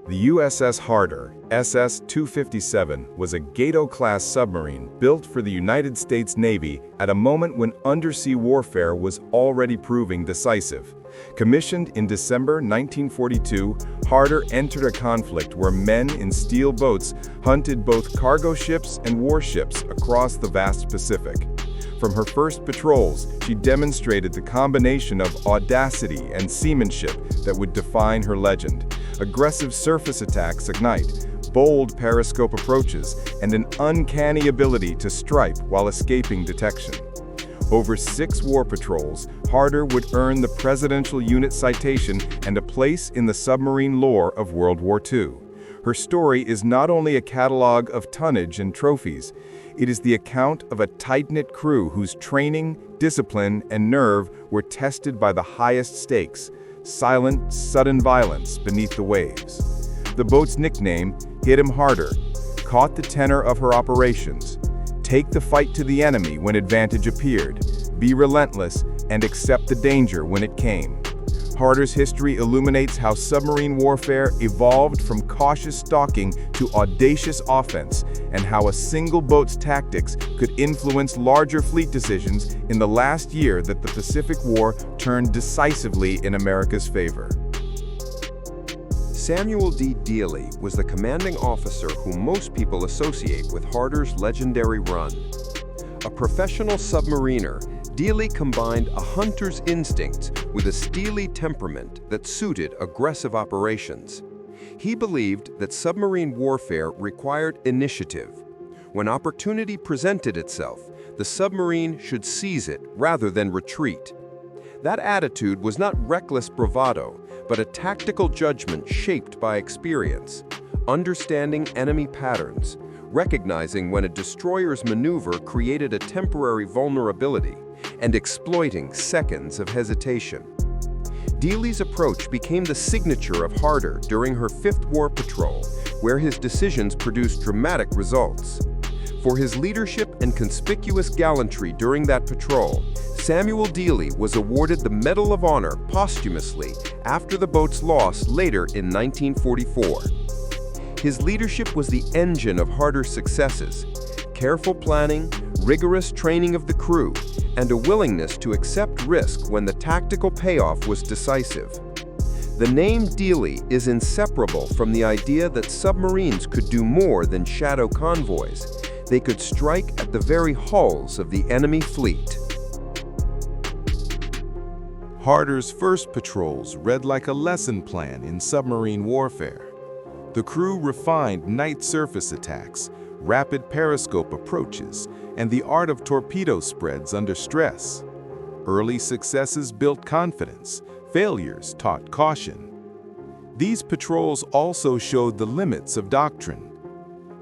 The USS Harder, SS-257, was a Gato-class submarine built for the United States Navy at a moment when undersea warfare was already proving decisive. Commissioned in December 1942, Harder entered a conflict where men in steel boats hunted both cargo ships and warships across the vast Pacific. From her first patrols, she demonstrated the combination of audacity and seamanship that would define her legend. Aggressive surface attacks ignite, bold periscope approaches, and an uncanny ability to strike while escaping detection. Over 6 war patrols, Harder would earn the Presidential Unit Citation and a place in the submarine lore of World War II. Her story is not only a catalog of tonnage and trophies, it is the account of a tight-knit crew whose training, discipline, and nerve were tested by the highest stakes, silent, sudden violence beneath the waves. The boat's nickname, Hit 'em Harder, caught the tenor of her operations. Take the fight to the enemy when advantage appeared, be relentless, and accept the danger when it came. Harder's history illuminates how submarine warfare evolved from cautious stalking to audacious offense, and how a single boat's tactics could influence larger fleet decisions in the last year that the Pacific War turned decisively in America's favor. Samuel D. Dealey was the commanding officer whom most people associate with Harder's legendary run. A professional submariner, Dealey combined a hunter's instincts with a steely temperament that suited aggressive operations. He believed that submarine warfare required initiative. When opportunity presented itself, the submarine should seize it rather than retreat. That attitude was not reckless bravado, but a tactical judgment shaped by experience, understanding enemy patterns, recognizing when a destroyer's maneuver created a temporary vulnerability, and exploiting seconds of hesitation. Dealey's approach became the signature of Harder during her 5th War Patrol, where his decisions produced dramatic results. For his leadership and conspicuous gallantry during that patrol, Samuel Dealey was awarded the Medal of Honor posthumously after the boat's loss later in 1944. His leadership was the engine of Harder's successes: careful planning, rigorous training of the crew, and a willingness to accept risk when the tactical payoff was decisive. The name Dealey is inseparable from the idea that submarines could do more than shadow convoys. They could strike at the very hulls of the enemy fleet. Harder's first patrols read like a lesson plan in submarine warfare. The crew refined night surface attacks, rapid periscope approaches, and the art of torpedo spreads under stress. Early successes built confidence, failures taught caution. These patrols also showed the limits of doctrine.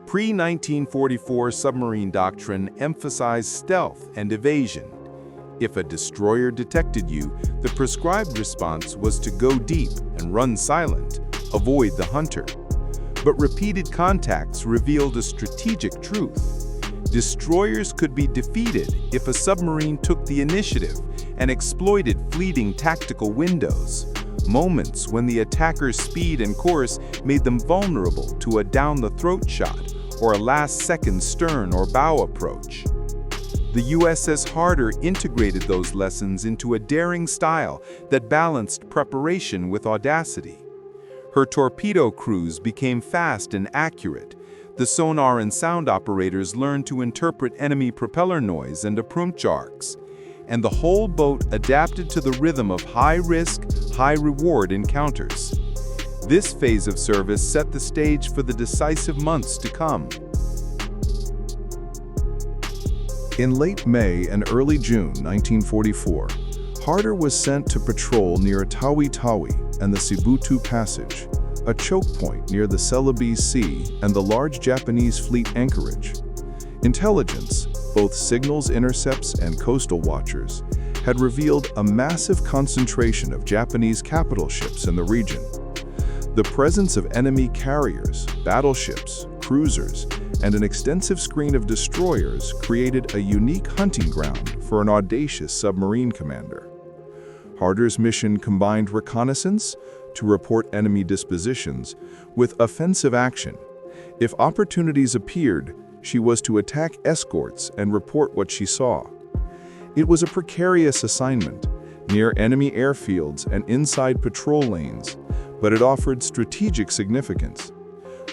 Pre-1944 submarine doctrine emphasized stealth and evasion. If a destroyer detected you, the prescribed response was to go deep and run silent, avoid the hunter. But repeated contacts revealed a strategic truth. Destroyers could be defeated if a submarine took the initiative and exploited fleeting tactical windows, moments when the attacker's speed and course made them vulnerable to a down-the-throat shot or a last-second stern or bow approach. The USS Harder integrated those lessons into a daring style that balanced preparation with audacity. Her torpedo crews became fast and accurate. The sonar and sound operators learned to interpret enemy propeller noise and approach arcs, and the whole boat adapted to the rhythm of high-risk, high-reward encounters. This phase of service set the stage for the decisive months to come. In late May and early June 1944, Harder was sent to patrol near Tawi-Tawi and the Sibutu Passage, a choke point near the Celebes Sea and the large Japanese fleet anchorage. Intelligence, both signals intercepts and coastal watchers, had revealed a massive concentration of Japanese capital ships in the region. The presence of enemy carriers, battleships, cruisers, and an extensive screen of destroyers created a unique hunting ground for an audacious submarine commander. Harder's mission combined reconnaissance, to report enemy dispositions, with offensive action. If opportunities appeared, she was to attack escorts and report what she saw. It was a precarious assignment, near enemy airfields and inside patrol lanes, but it offered strategic significance.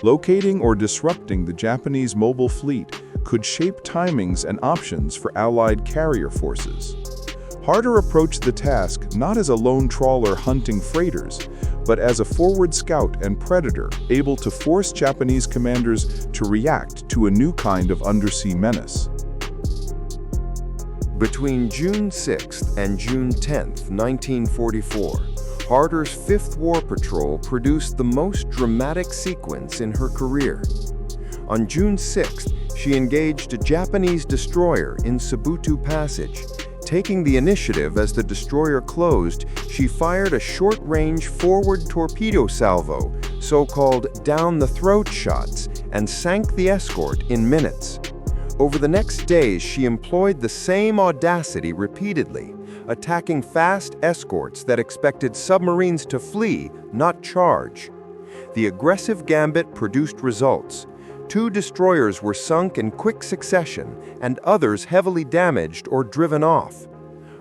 Locating or disrupting the Japanese mobile fleet could shape timings and options for Allied carrier forces. Harder approached the task not as a lone trawler hunting freighters, but as a forward scout and predator able to force Japanese commanders to react to a new kind of undersea menace. Between June 6 and June 10, 1944, Harder's 5th War Patrol produced the most dramatic sequence in her career. On June 6, she engaged a Japanese destroyer in Sabutu Passage. Taking the initiative as the destroyer closed, she fired a short-range forward torpedo salvo, so-called down-the-throat shots, and sank the escort in minutes. Over the next days, she employed the same audacity repeatedly, attacking fast escorts that expected submarines to flee, not charge. The aggressive gambit produced results. 2 destroyers were sunk in quick succession, and others heavily damaged or driven off.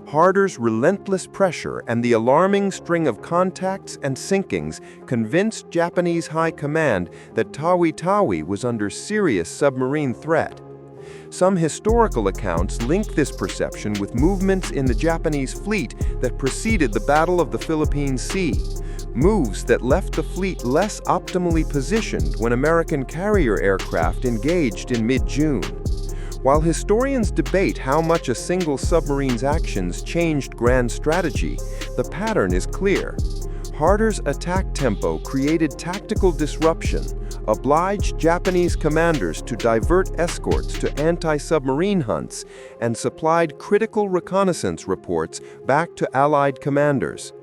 Harder's relentless pressure and the alarming string of contacts and sinkings convinced Japanese High Command that Tawi-Tawi was under serious submarine threat. Some historical accounts link this perception with movements in the Japanese fleet that preceded the Battle of the Philippine Sea, moves that left the fleet less optimally positioned when American carrier aircraft engaged in mid-June. While historians debate how much a single submarine's actions changed grand strategy, the pattern is clear. Harder's attack tempo created tactical disruption, obliged Japanese commanders to divert escorts to anti-submarine hunts, and supplied critical reconnaissance reports back to Allied commanders.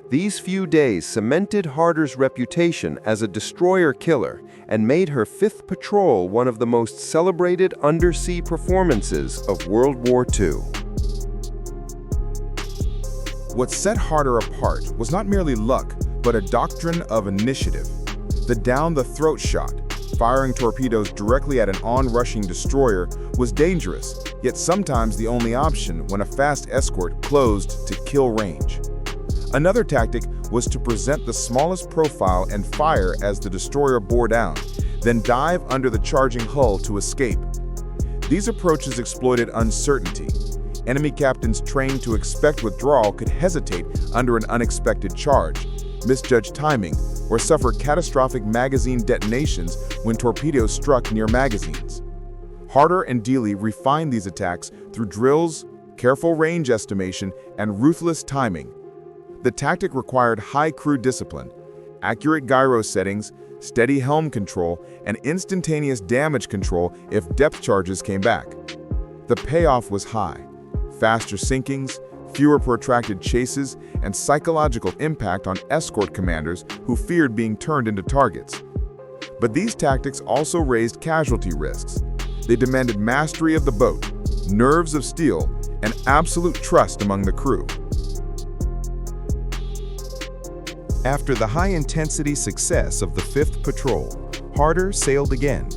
These few days cemented Harder's reputation as a destroyer killer and made her 5th Patrol one of the most celebrated undersea performances of World War II. What set Harder apart was not merely luck, but a doctrine of initiative. The down-the-throat shot, firing torpedoes directly at an on-rushing destroyer, was dangerous, yet sometimes the only option when a fast escort closed to kill range. Another tactic was to present the smallest profile and fire as the destroyer bore down, then dive under the charging hull to escape. These approaches exploited uncertainty. Enemy captains trained to expect withdrawal could hesitate under an unexpected charge, misjudge timing, or suffer catastrophic magazine detonations when torpedoes struck near magazines. Harder and Dealey refined these attacks through drills, careful range estimation, and ruthless timing. The tactic required high crew discipline, accurate gyro settings, steady helm control, and instantaneous damage control if depth charges came back. The payoff was high. Faster sinkings, fewer protracted chases, and psychological impact on escort commanders who feared being turned into targets. But these tactics also raised casualty risks. They demanded mastery of the boat, nerves of steel, and absolute trust among the crew. After the high-intensity success of the 5th Patrol, Harder sailed again.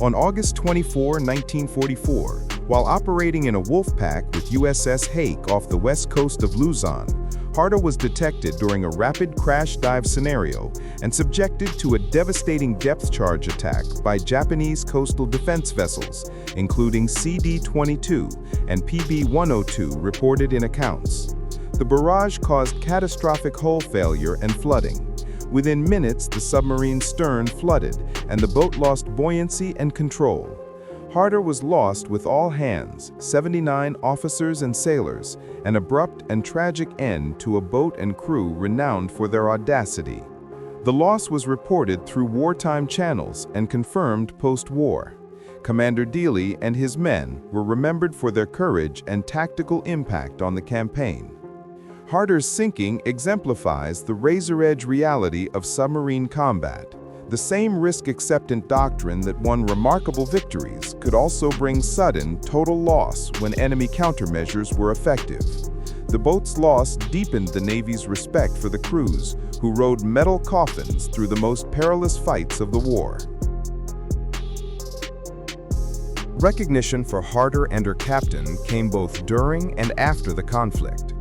On August 24, 1944, while operating in a wolf pack with USS Harder off the west coast of Luzon, Harder was detected during a rapid crash dive scenario and subjected to a devastating depth charge attack by Japanese coastal defense vessels, including CD-22 and PB-102 reported in accounts. The barrage caused catastrophic hull failure and flooding. Within minutes, the submarine's stern flooded and the boat lost buoyancy and control. Harder was lost with all hands, 79 officers and sailors, an abrupt and tragic end to a boat and crew renowned for their audacity. The loss was reported through wartime channels and confirmed post-war. Commander Dealey and his men were remembered for their courage and tactical impact on the campaign. Harder's sinking exemplifies the razor-edge reality of submarine combat. The same risk-acceptant doctrine that won remarkable victories could also bring sudden, total loss when enemy countermeasures were effective. The boat's loss deepened the Navy's respect for the crews, who rode metal coffins through the most perilous fights of the war. Recognition for Harder and her captain came both during and after the conflict.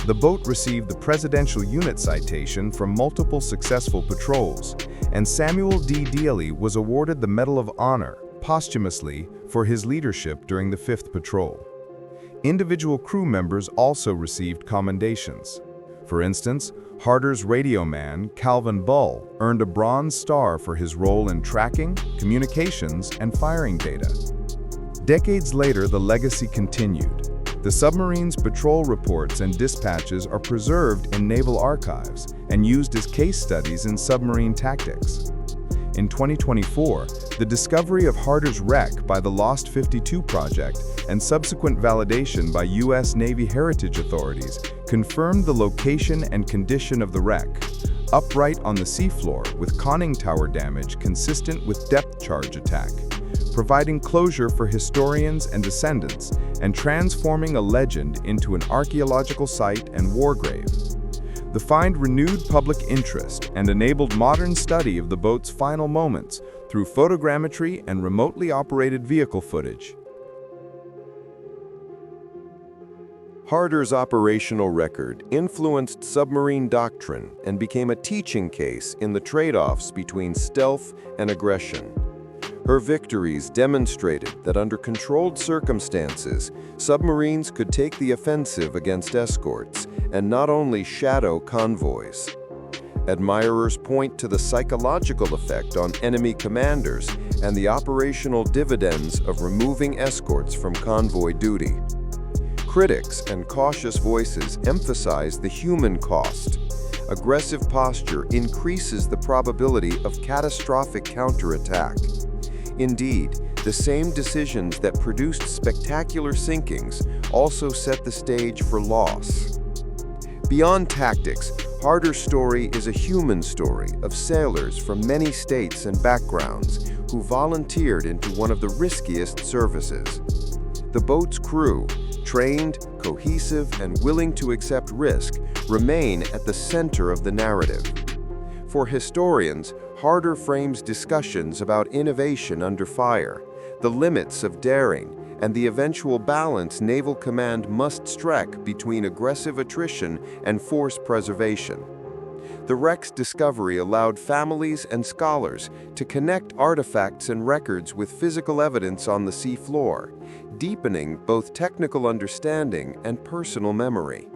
The boat received the Presidential Unit Citation from multiple successful patrols, and Samuel D. Dealey was awarded the Medal of Honor posthumously for his leadership during the 5th Patrol. Individual crew members also received commendations. For instance, Harder's radio man, Calvin Bull, earned a Bronze Star for his role in tracking, communications, and firing data. Decades later, the legacy continued. The submarine's patrol reports and dispatches are preserved in naval archives and used as case studies in submarine tactics. In 2024, the discovery of Harder's wreck by the Lost 52 Project and subsequent validation by U.S. Navy heritage authorities confirmed the location and condition of the wreck, upright on the seafloor with conning tower damage consistent with depth charge attack, providing closure for historians and descendants and transforming a legend into an archaeological site and war grave. The find renewed public interest and enabled modern study of the boat's final moments through photogrammetry and remotely operated vehicle footage. Harder's operational record influenced submarine doctrine and became a teaching case in the trade-offs between stealth and aggression. Her victories demonstrated that under controlled circumstances, submarines could take the offensive against escorts and not only shadow convoys. Admirers point to the psychological effect on enemy commanders and the operational dividends of removing escorts from convoy duty. Critics and cautious voices emphasize the human cost. Aggressive posture increases the probability of catastrophic counterattack. Indeed, the same decisions that produced spectacular sinkings also set the stage for loss. Beyond tactics, Harder's story is a human story of sailors from many states and backgrounds who volunteered into one of the riskiest services. The boat's crew, trained, cohesive, and willing to accept risk, remain at the center of the narrative. For historians, Harder frames discussions about innovation under fire, the limits of daring, and the eventual balance naval command must strike between aggressive attrition and force preservation. The wreck's discovery allowed families and scholars to connect artifacts and records with physical evidence on the sea floor, deepening both technical understanding and personal memory.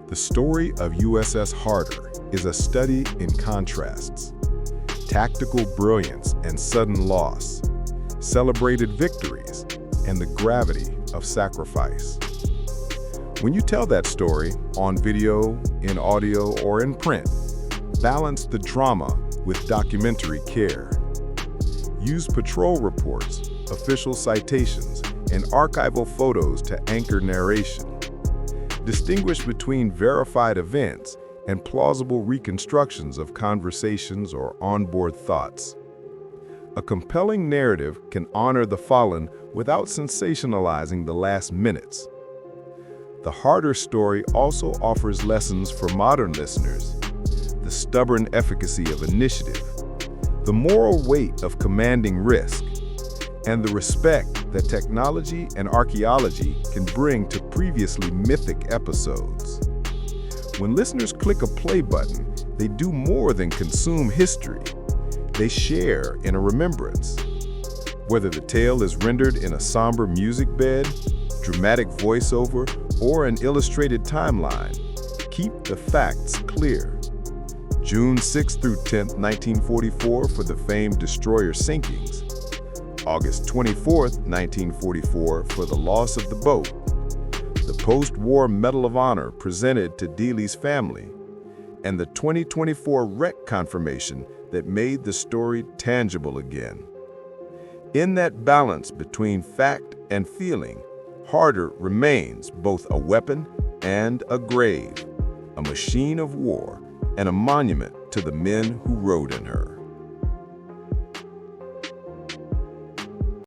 The story of USS Harder is a study in contrasts. Tactical brilliance and sudden loss, celebrated victories, and the gravity of sacrifice. When you tell that story, on video, in audio, or in print, balance the drama with documentary care. Use patrol reports, official citations, and archival photos to anchor narration. Distinguish between verified events and plausible reconstructions of conversations or onboard thoughts. A compelling narrative can honor the fallen without sensationalizing the last minutes. The Harder story also offers lessons for modern listeners: the stubborn efficacy of initiative, the moral weight of commanding risk, and the respect that technology and archaeology can bring to previously mythic episodes. When listeners click a play button, they do more than consume history. They share in a remembrance. Whether the tale is rendered in a somber music bed, dramatic voiceover, or an illustrated timeline, keep the facts clear. June 6 through 10, 1944 for the famed destroyer sinkings. August 24, 1944 for the loss of the boat. The post-war Medal of Honor presented to Dealey's family, and the 2024 wreck confirmation that made the story tangible again. In that balance between fact and feeling, Harder remains both a weapon and a grave, a machine of war, and a monument to the men who rode in her.